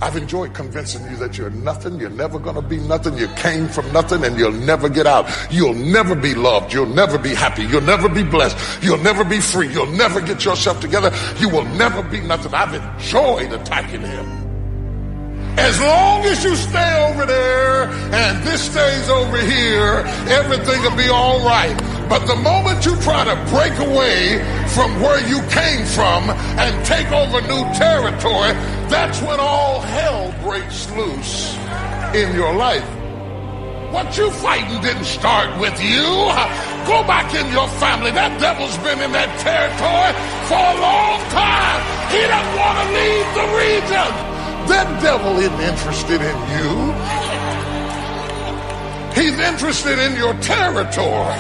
I've enjoyed convincing you that you're nothing, you're never gonna be nothing, you came from nothing, and you'll never get out. You'll never be loved, you'll never be happy, you'll never be blessed, you'll never be free, you'll never get yourself together, you will never be nothing. I've enjoyed attacking him. As long as you stay over there and this stays over here, everything will be all right. But the moment you try to break away from where you came from and take over new territory, that's when all hell breaks loose in your life. What you fighting didn't start with you. Go back in your family. That devil's been in that territory for a long time. He doesn't want to leave the region. That devil isn't interested in you. He's interested in your territory.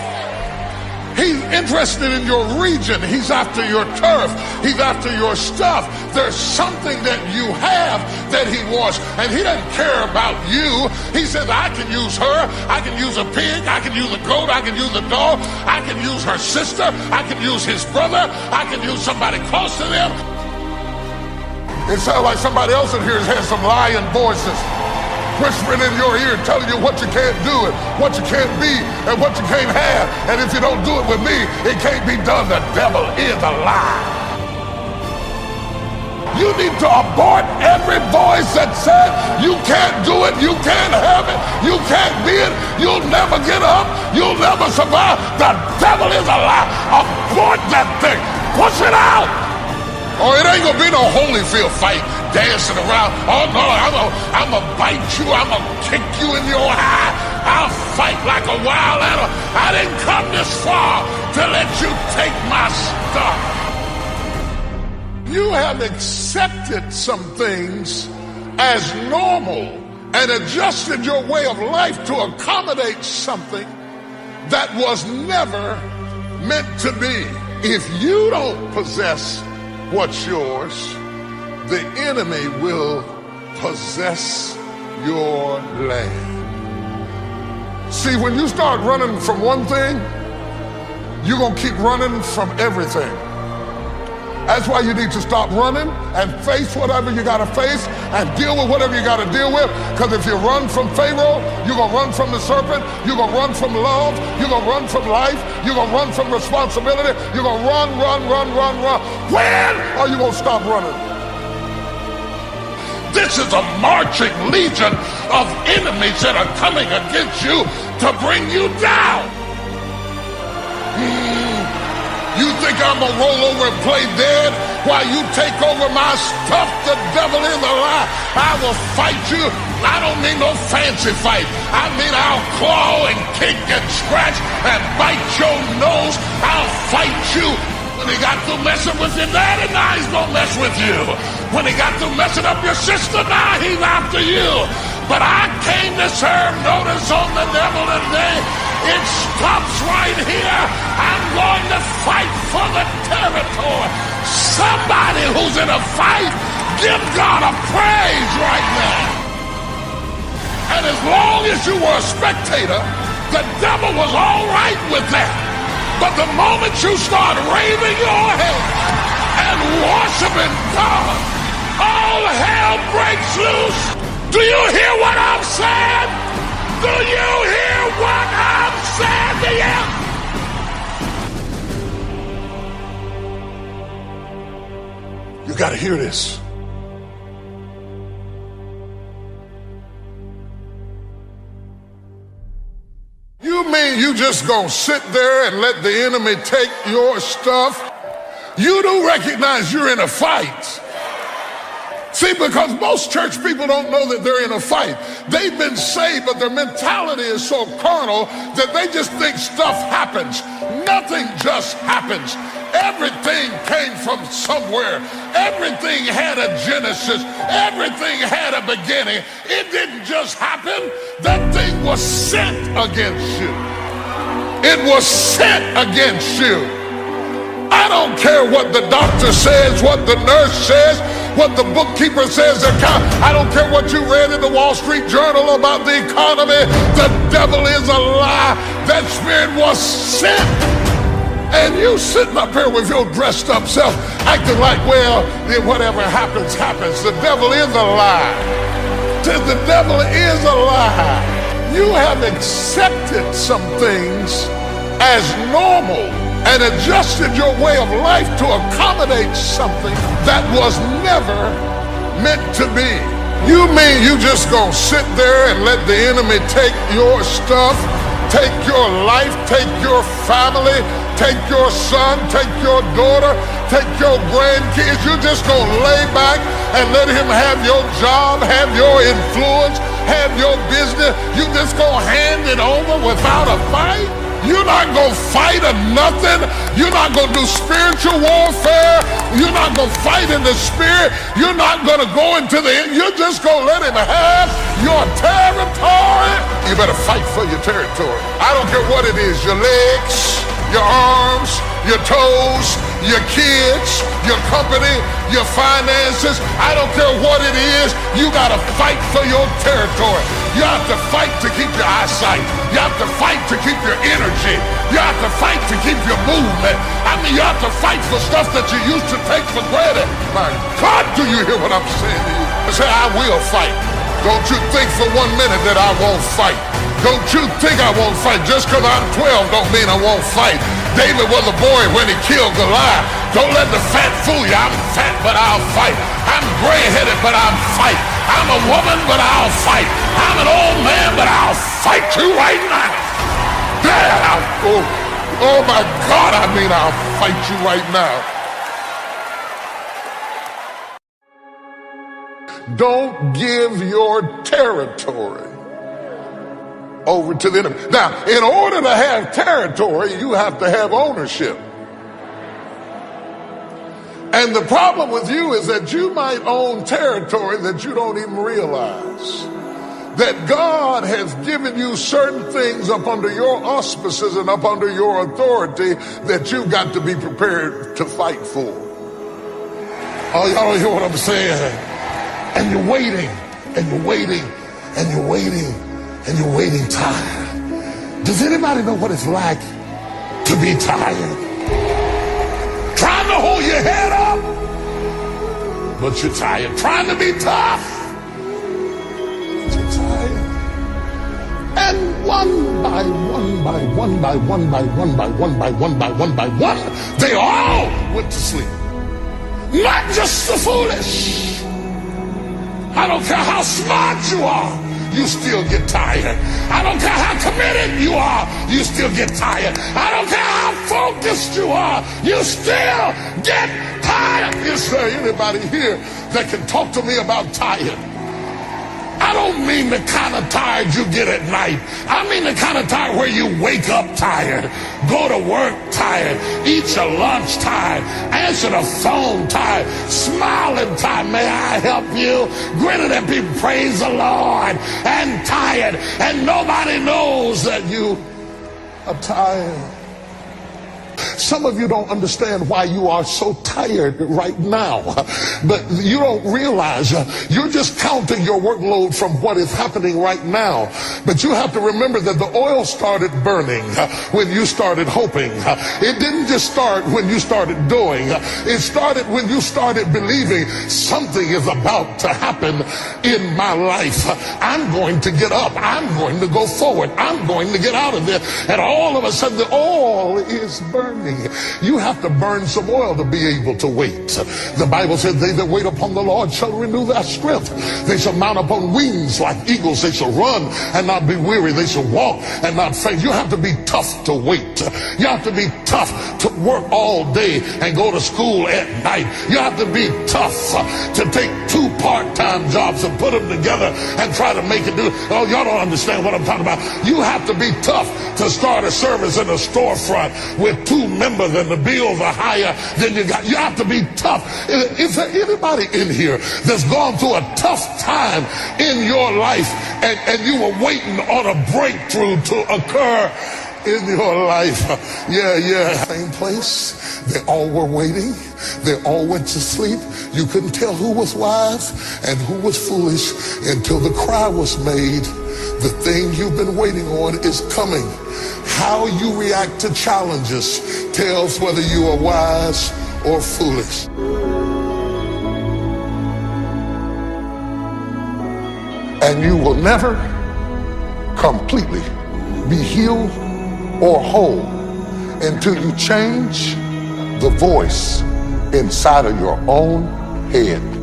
He's interested in your region. He's after your turf. He's after your stuff. There's something that you have that he wants, and he doesn't care about you. He says, I can use her. I can use a pig. I can use a goat. I can use a dog. I can use her sister. I can use his brother. I can use somebody close to them. It sounds like somebody else in here has some lying voices whispering in your ear, telling you what you can't do and what you can't be and what you can't have. And if you don't do it with me, it can't be done. The devil is a lie. You need to abort every voice that says you can't do it, you can't have it, you can't be it, you'll never get up, you'll never survive. The devil is a lie. Abort that thing. Push it out. Oh, it ain't gonna be no Holyfield fight dancing around. Oh no, I'm gonna bite you, I'm gonna kick you in your eye. I'll fight like a wild animal. I didn't come this far to let you take my stuff. You have accepted some things as normal and adjusted your way of life to accommodate something that was never meant to be. If you don't possess what's yours, the enemy will possess your land. See, when you start running from one thing, you're gonna keep running from everything. That's why you need to stop running and face whatever you gotta face and deal with whatever you gotta deal with. Because if you run from Pharaoh, you're gonna run from the serpent, you're gonna run from love, you're gonna run from life, you're gonna run from responsibility, you're gonna run. When are you gonna stop running? This is a marching legion of enemies that are coming against you to bring you down. You think I'm gonna roll over and play dead while you take over my stuff? The devil is a lie. I will fight you. I don't mean no fancy fight. I mean I'll claw and kick and scratch and bite your nose. I'll fight you. When he got through messing with your daddy, now he's gonna mess with you. When he got through messing up your sister, now he's after you. But I came to serve notice on the devil today. It stops right here. I'm going to fight for the territory. Somebody who's in a fight, give God a praise right now. And as long as you were a spectator, the devil was all right with that. But the moment you start raising your head and worshiping God, all hell breaks loose. Do you hear what I'm saying? Do you hear what I'm saying to you? You gotta hear this. You mean you just gonna sit there and let the enemy take your stuff? You do recognize you're in a fight. See, because most church people don't know that they're in a fight. They've been saved, but their mentality is so carnal that they just think stuff happens. Nothing just happens. Everything came from somewhere. Everything had a genesis. Everything had a beginning. It didn't just happen. That thing was sent against you. It was sent against you. I don't care what the doctor says, what the nurse says, what the bookkeeper says. I don't care what you read in the Wall Street Journal about the economy. The devil is a lie. That spirit was sent And you sitting up here with your dressed up self, acting like, well, whatever happens, happens. The devil is a lie. The devil is a lie. You have accepted some things as normal and adjusted your way of life to accommodate something that was never meant to be. You mean you just gonna sit there and let the enemy take your stuff, take your life, take your family, take your son, take your daughter, take your grandkids? You're just gonna lay back and let him have your job, have your influence, have your business? You just gonna hand it over without a fight? You're not gonna fight or nothing. You're not gonna do spiritual warfare. You're not gonna fight in the spirit. You're not gonna go into the end. You're just gonna let him have your territory. You better fight for your territory. I don't care what it is, your legs, your arms, your toes, your kids, your company, your finances. I don't care what it is. You gotta fight for your territory. You have to fight to keep your eyesight. You have to fight to keep your energy. You have to fight to keep your movement. I mean, you have to fight for stuff that you used to take for granted. My God, do you hear what I'm saying to you? I say, I will fight. Don't you think for 1 minute that I won't fight. Don't you think I won't fight. Just because I'm 12 don't mean I won't fight. David was a boy when he killed Goliath. Don't let the fat fool you. I'm fat, but I'll fight. I'm gray-headed, but I'll fight. I'm a woman, but I'll fight. I'm an old man, but I'll fight you right now. Oh my God, I mean, I'll fight you right now. Don't give your territory over to the enemy. Now, in order to have territory, you have to have ownership. And the problem with you is that you might own territory that you don't even realize. That God has given you certain things up under your auspices and up under your authority that you've got to be prepared to fight for. Oh, y'all don't hear what I'm saying? And you're waiting, and you're waiting, and you're waiting, and you're waiting tired. Does anybody know what it's like to be tired? Trying to hold your head up, but you're tired. Trying to be tough, but you're tired. And one by one, they all went to sleep. Not just the foolish. I don't care how smart you are, you still get tired. I don't care how committed you are, you still get tired. I don't care how focused you are, you still get tired. Is there anybody here that can talk to me about tired? I don't mean the kind of tired you get at night. I mean the kind of tired where you wake up tired, go to work tired, eat your lunch tired, answer the phone tired, smiling tired, may I help you? Grinning at people, praise the Lord, and tired, and nobody knows that you are tired. Some of you don't understand why you are so tired right now, but you don't realize you're just counting your workload from what is happening right now. But you have to remember that the oil started burning when you started hoping. It didn't just start when you started doing. It started when you started believing something is about to happen in my life. I'm going to get up. I'm going to go forward. I'm going to get out of there. And all of a sudden the oil is burning. You have to burn some oil to be able to wait. The Bible said, they that wait upon the Lord shall renew their strength. They shall mount upon wings like eagles. They shall run and not be weary. They shall walk and not faint. You have to be tough to wait. You have to be tough to work all day and go to school at night. You have to be tough to take 2 part-time jobs and put them together and try to make it do. Oh, y'all don't understand what I'm talking about. You have to be tough to start a service in a storefront with 2 members and the bills are higher than you got. You have to be tough. Is there anybody in here that's gone through a tough time in your life and you were waiting on a breakthrough to occur in your life. Yeah. Same place. They all were waiting. They all went to sleep. You couldn't tell who was wise and who was foolish until the cry was made. The thing you've been waiting on is coming. How you react to challenges tells whether you are wise or foolish. And you will never completely be healed or whole until you change the voice inside of your own head.